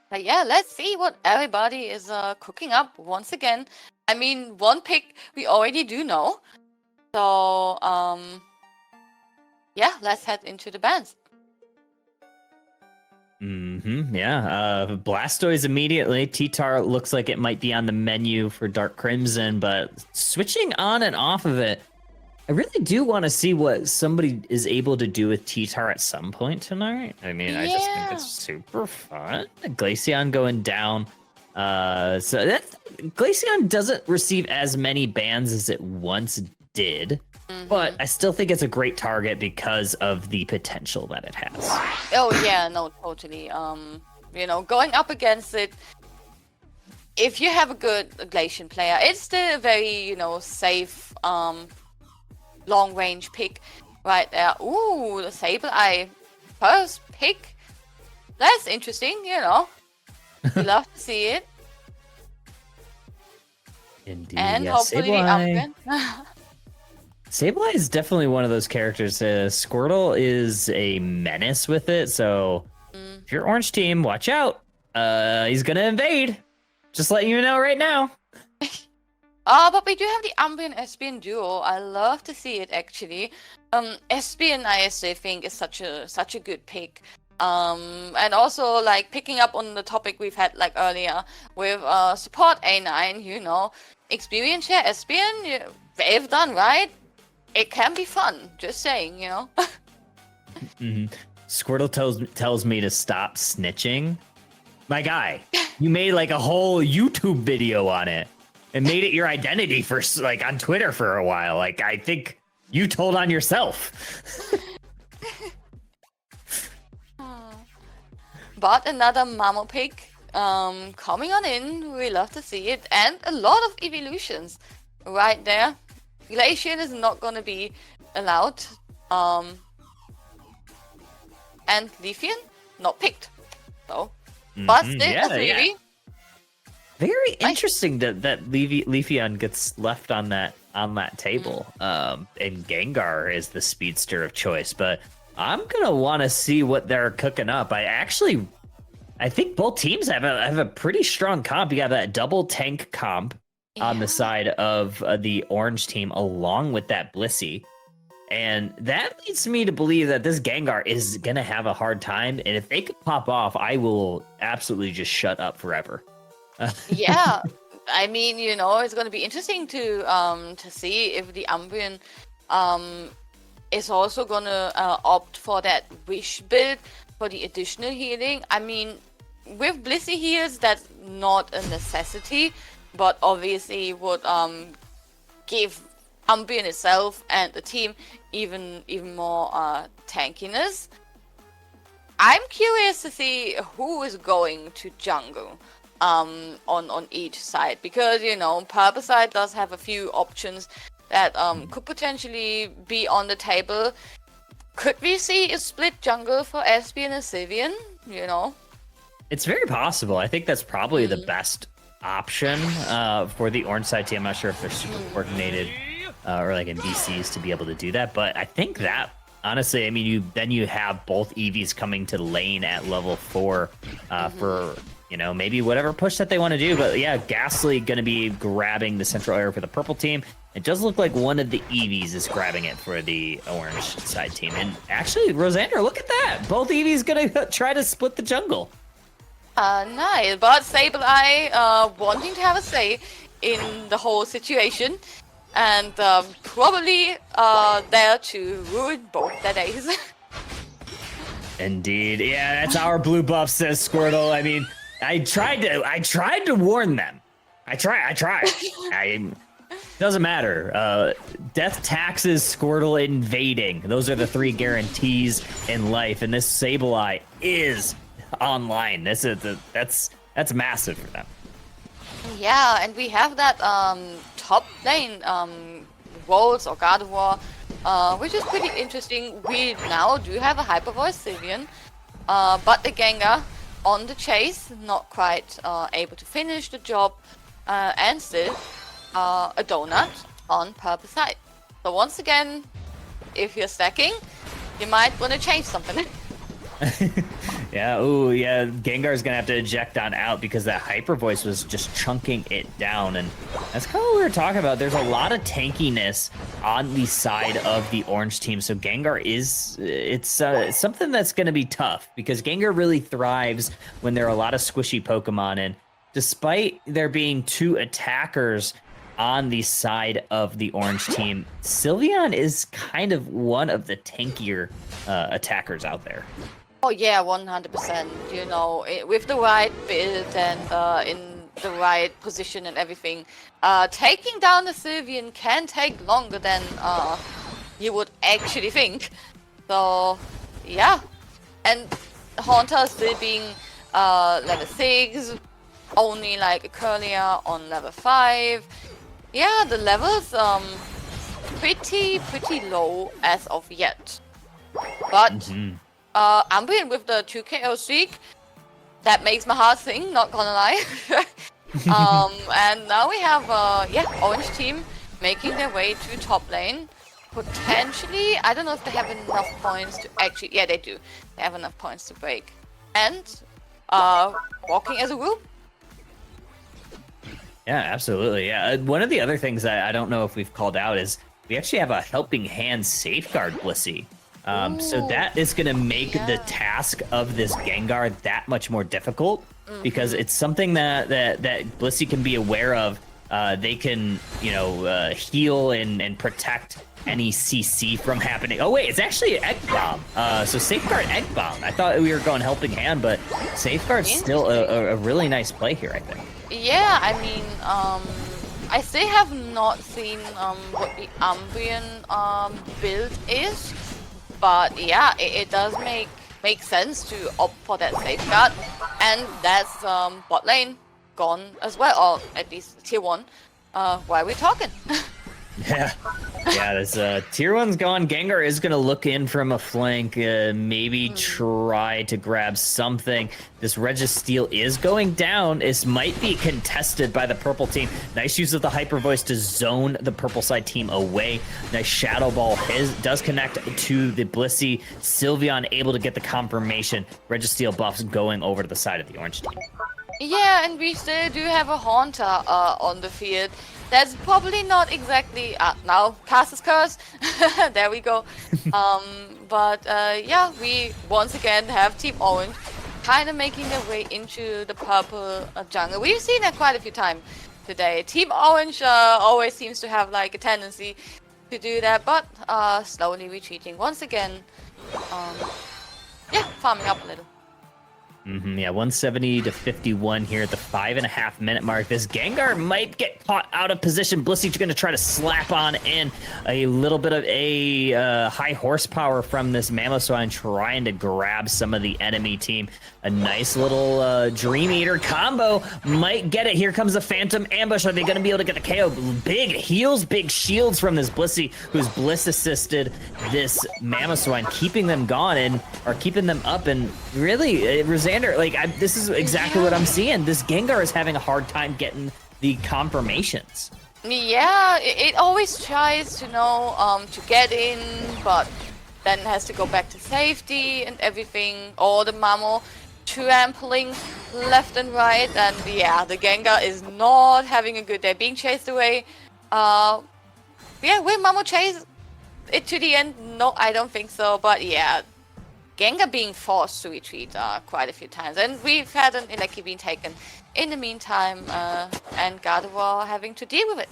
But yeah, let's see what everybody is cooking up once again. I mean, one pick we already do know. So, yeah, let's head into the bands. Yeah. Blastoise immediately. T-Tar looks like it might be on the menu for Dark Crimson, but switching on and off of it, I really do want to see what somebody is able to do with T-Tar at some point tonight. I mean, I just think it's super fun. Glaceon going down. So that Glaceon doesn't receive as many bans as it once did. But I still think it's a great target because of the potential that it has. Oh yeah, no, totally. Going up against it, if you have a good Glacian player, it's still a very, safe, long-range pick right there. Ooh, the Sableye first pick. That's interesting, You love to see it. Indeed, and yeah, hopefully Sableye. the Umbreon. Sableye is definitely one of those characters. Squirtle is a menace with it, so if you're Orange Team, watch out. He's gonna invade. Just letting you know right now. But we do have the Umbreon Espion duo. I love to see it actually. Espion I still think is such a good pick. And also like picking up on the topic we've had like earlier with support A9, experience share Espion, they've done right. It can be fun, just saying, Squirtle tells me to stop snitching. My guy, you made like a whole YouTube video on it and made it your identity for like on Twitter for a while. Like I think you told on yourself. But another Mamo pick coming on in. We love to see it. And a lot of evolutions right there. Glacian is not going to be allowed. And Leafeon, not picked. So, but still a 3v. Very interesting that Leafeon gets left on that table. And Gengar is the speedster of choice, but I'm gonna want to see what they're cooking up. I think both teams have a pretty strong comp. You got that double tank comp on the side of the Orange team, along with that Blissey. And that leads me to believe that this Gengar is going to have a hard time. And if they could pop off, I will absolutely just shut up forever. Yeah. I mean, it's going to be interesting to see if the Umbreon is also going to opt for that Wish build for the additional healing. I mean, with Blissey heals, that's not a necessity, but obviously would give Umbreon itself and the team even more tankiness. I'm curious to see who is going to jungle on each side, because Purple side does have a few options that could potentially be on the table. Could we see a split jungle for Espion and Sylveon? It's very possible. I think that's probably the best option for the Orange side team. I'm not sure if they're super coordinated or like in VCs to be able to do that, but I think that honestly, I mean, you have both EVs coming to lane at level 4 for maybe whatever push that they want to do. But yeah, Ghastly going to be grabbing the central area for the purple team. It does look like one of the EVs is grabbing it for the Orange side team. And actually, Rosandra, look at that. Both EVs going to try to split the jungle. Nice, but Sableye wanting to have a say in the whole situation, and probably there to ruin both their days. Indeed, yeah, that's our blue buff, says Squirtle. I mean, I tried to warn them. I tried. Doesn't matter. Death taxes, Squirtle invading. Those are the 3 guarantees in life, and this Sableye is online. That's massive for them. Yeah, and we have that top lane Rolls or Gardevoir, which is pretty interesting. We now do have a Hyper Voice Sylveon, but the Gengar on the chase, not quite able to finish the job, and still a donut on Purple side. So once again, if you're stacking, you might want to change something. Yeah, ooh, yeah. Gengar's gonna have to eject on out because that Hyper Voice was just chunking it down, and that's kind of what we were talking about. There's a lot of tankiness on the side of the orange team, so Gengar it's something that's gonna be tough because Gengar really thrives when there are a lot of squishy Pokemon, and despite there being 2 attackers on the side of the orange team, Sylveon is kind of one of the tankier attackers out there. Oh yeah, 100%. You know, with the right build and in the right position and everything, taking down the Sylveon can take longer than you would actually think. So yeah, and Haunter still being level 6, only like a Curlia on level 5. Yeah, the levels pretty low as of yet, but. Ambient with the 2 KO streak, that makes my heart sing, not gonna lie. And now we have, orange team making their way to top lane. Potentially, I don't know if they have enough points to actually, yeah, they do. They have enough points to break. And, walking as a group. Yeah, absolutely. Yeah, one of the other things that I don't know if we've called out is we actually have a helping hand safeguard Blissey. So that is going to make the task of this Gengar that much more difficult because it's something that Blissey can be aware of. They can, heal and protect any CC from happening. Oh wait, it's actually Egg Bomb. So Safeguard Egg Bomb. I thought we were going Helping Hand, but Safeguard's still a really nice play here, I think. Yeah, I mean, I still have not seen what the Ambient build is. But yeah, it does make sense to opt for that safeguard, and that's bot lane gone as well, or at least tier 1. Why are we talking? Yeah, this tier 1's gone. Gengar is gonna look in from a flank, maybe try to grab something. This Registeel is going down. This might be contested by the purple team. Nice use of the Hyper Voice to zone the purple side team away. Nice Shadow Ball does connect to the Blissey. Sylveon able to get the confirmation. Registeel buffs going over to the side of the orange team. Yeah, and we still do have a Haunter on the field. That's probably not exactly now Cast's Curse. There we go. But yeah, we once again have Team Orange kind of making their way into the purple jungle. We've seen that quite a few times today. Team Orange always seems to have like a tendency to do that, but slowly retreating once again. Yeah, farming up a little. Yeah, 170 to 51 here at the 5.5 minute mark. This Gengar might get caught out of position. Blissey's going to try to slap on in a little bit of a high horsepower from this Mamoswine, trying to grab some of the enemy team. A nice little Dream Eater combo might get it. Here comes the Phantom Ambush. Are they going to be able to get the KO? Big heals, big shields from this Blissey, who's Bliss assisted this Mamoswine, keeping them gone and or keeping them up. And really, Rosanna, this is exactly what I'm seeing. This Gengar is having a hard time getting the confirmations. Yeah, it always tries to to get in, but then has to go back to safety and everything. Or the Mamo trampling left and right, and yeah, the Gengar is not having a good day, being chased away. Yeah, will Mamo chase it to the end? No, I don't think so. But yeah. Gengar being forced to retreat quite a few times, and we've had an Eleki being taken in the meantime, and Gardevoir having to deal with it.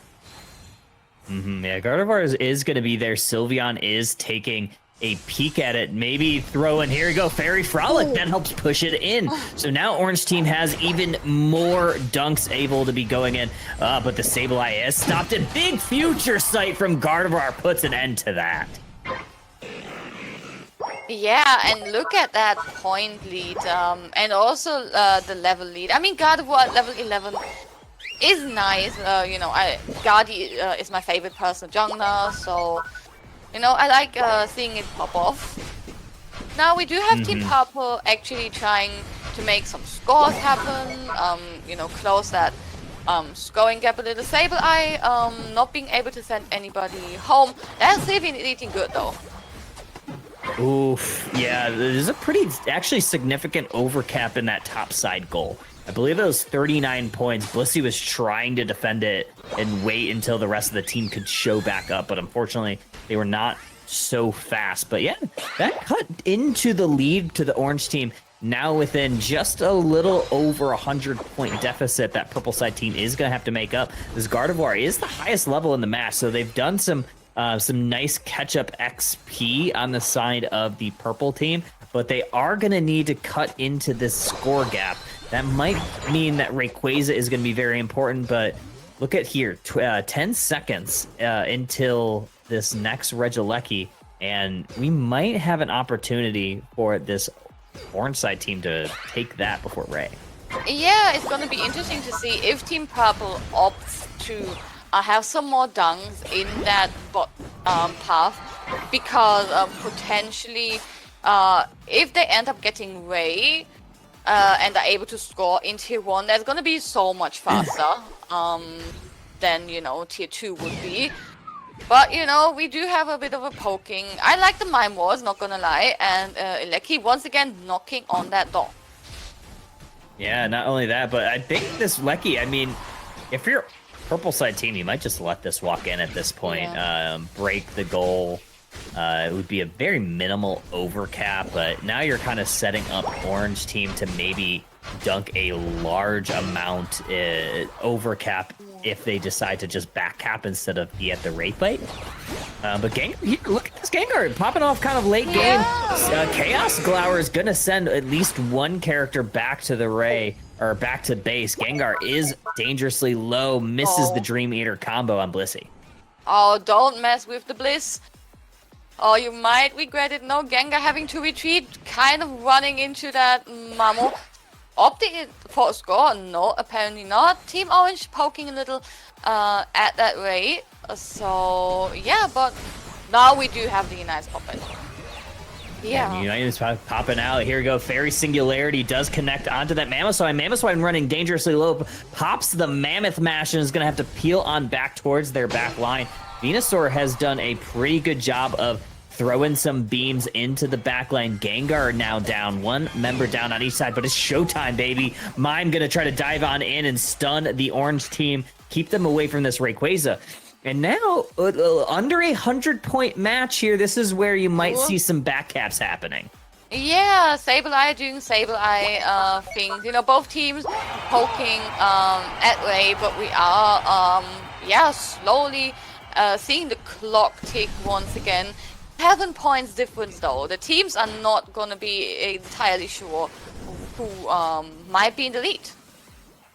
Yeah, Gardevoir is going to be there. Sylveon is taking a peek at it. Maybe throw in, here we go, Fairy Frolic. That helps push it in. So now Orange Team has even more dunks able to be going in, but the Sableye has stopped it. Big Future Sight from Gardevoir puts an end to that. Yeah, and look at that point lead, and also the level lead. I mean, Gardevoir at level 11 is nice. Gardy is my favorite personal jungler, so I like seeing it pop off. Now we do have Team Purple actually trying to make some scores happen. Close that scoring gap a little. Sableye not being able to send anybody home. That Sylveon is eating good though. Oof. Yeah, there's a pretty actually significant overcap in that top side goal. I believe it was 39 points. Blissey was trying to defend it and wait until the rest of the team could show back up, but unfortunately, they were not so fast. But yeah, that cut into the lead to the orange team. Now within just a little over 100-point deficit that purple side team is going to have to make up. This Gardevoir is the highest level in the match, so they've done some nice catch-up XP on the side of the purple team, but they are going to need to cut into this score gap. That might mean that Rayquaza is going to be very important, but look at here, 10 seconds until this next Regieleki, and we might have an opportunity for this orange side team to take that before Ray. Yeah, it's going to be interesting to see if Team Purple opts to have some more dunks in that path, because potentially if they end up getting Ray and are able to score in Tier 1, that's going to be so much faster than, you know, Tier 2 would be. But, you know, we do have a bit of a poking. I like the Mime Wars, not gonna lie, and Eleki once again knocking on that door. Yeah, not only that, but I think this Lecky, I mean, if you're purple side team, you might just let this walk in at this point. Yeah. Break the goal. It would be a very minimal overcap, but now you're kind of setting up orange team to maybe dunk a large amount overcap if they decide to just back cap instead of be at the rate fight. But Gengar, look at this Gengar popping off kind of late game. Chaos Glower is gonna send at least one character back to the Ray, or back to base. Gengar is dangerously low, misses the Dream Eater combo on Blissey. Oh, don't mess with the Bliss. Oh, you might regret it. No, Gengar having to retreat, kind of running into that Mamo. Opting for a score? No, apparently not. Team Orange poking a little at that rate. So, yeah, but now we do have the United popping. Yeah. United is popping out. Here we go. Fairy Singularity does connect onto that Mamoswine. Mamoswine running dangerously low. Pops the Mammoth Mash and is going to have to peel on back towards their back line. Venusaur has done a pretty good job of throwing some beams into the backline. Gengar now down. One member down on each side, but it's showtime, baby. Mime gonna try to dive on in and stun the orange team, keep them away from this Rayquaza. And now, under 100-point match here, this is where you might see some backcaps happening. Yeah, Sableye doing Sableye things. You know, both teams poking at Ray, but we are, slowly seeing the clock tick once again. 7 points difference though. The teams are not going to be entirely sure who might be in the lead.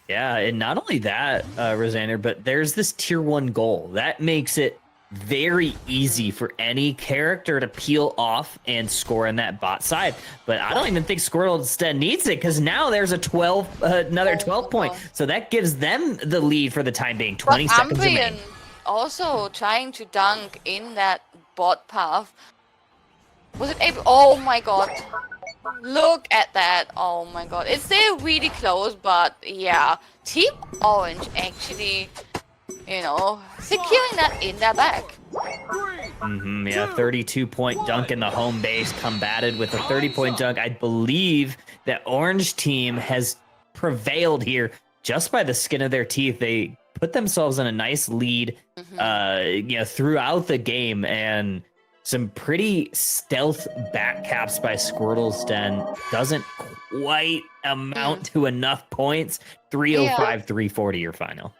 Yeah, and not only that, Rosander, but there's this tier 1 goal. That makes it very easy for any character to peel off and score in that bot side. But I don't even think Squirtle instead needs it, because now there's another 12 point. So that gives them the lead for the time being. 20 seconds remaining. Also trying to dunk in that bot path. Was it able? Oh my god. Look at that. Oh my god. It's still really close, but yeah. Team Orange actually, you know, securing that in their bag. Yeah, 32-point dunk in the home base, combated with a 30-point dunk. I believe that orange team has prevailed here just by the skin of their teeth. They put themselves in a nice lead, throughout the game, and some pretty stealth backcaps by Squirtle's Den doesn't quite amount to enough points. 305, 340 your final.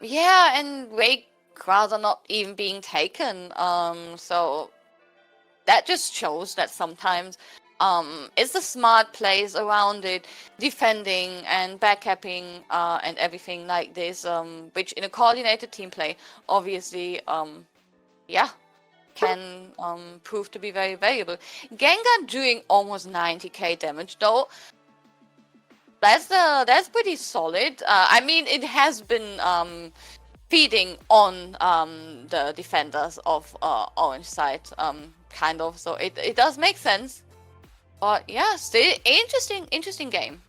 Yeah, and Rayquaza are not even being taken. So that just shows that sometimes it's the smart plays around it, defending and backcapping and everything like this, which in a coordinated team play, obviously, can prove to be very valuable. Gengar doing almost 90k damage though. That's pretty solid. I mean, it has been feeding on the defenders of orange side, kind of. So it does make sense. But yeah, still interesting game.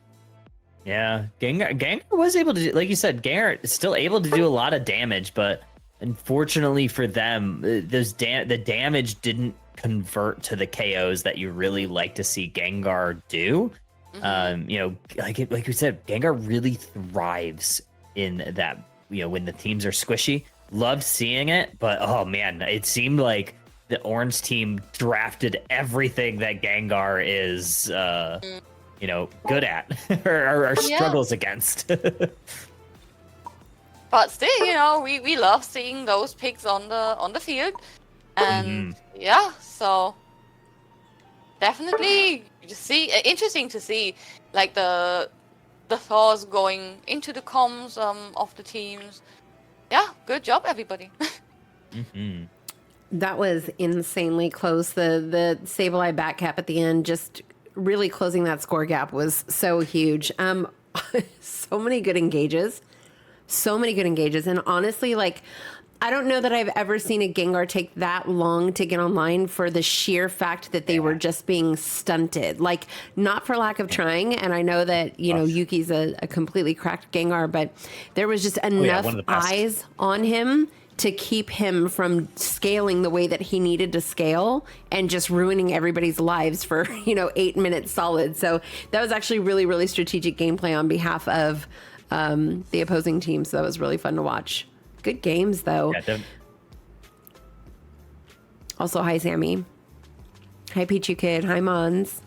Yeah, Gengar was able to, like you said, Gengar is still able to do a lot of damage, but unfortunately for them, the damage didn't convert to the KOs that you really like to see Gengar do. You know, like we said, Gengar really thrives in that, you know, when the teams are squishy. Loved seeing it, but oh man, it seemed like the Orange team drafted everything that Gengar is, you know, good at or struggles against. But still, you know, we love seeing those picks on the field, and yeah, so definitely interesting to see like the thoughts going into the comms of the teams. Yeah, good job, everybody. That was insanely close. The Sableye back cap at the end, just really closing that score gap was so huge. So many good engages. And honestly, like, I don't know that I've ever seen a Gengar take that long to get online for the sheer fact that they were just being stunted. Like, not for lack of trying. And I know that, you know, Yuki's a completely cracked Gengar, but there was just enough eyes on him to keep him from scaling the way that he needed to scale and just ruining everybody's lives for, you know, 8 minutes solid. So that was actually really, really strategic gameplay on behalf of the opposing team. So that was really fun to watch. Good games, though. Yeah, also, hi, Sammy. Hi, Pichu Kid. Hi, Mons.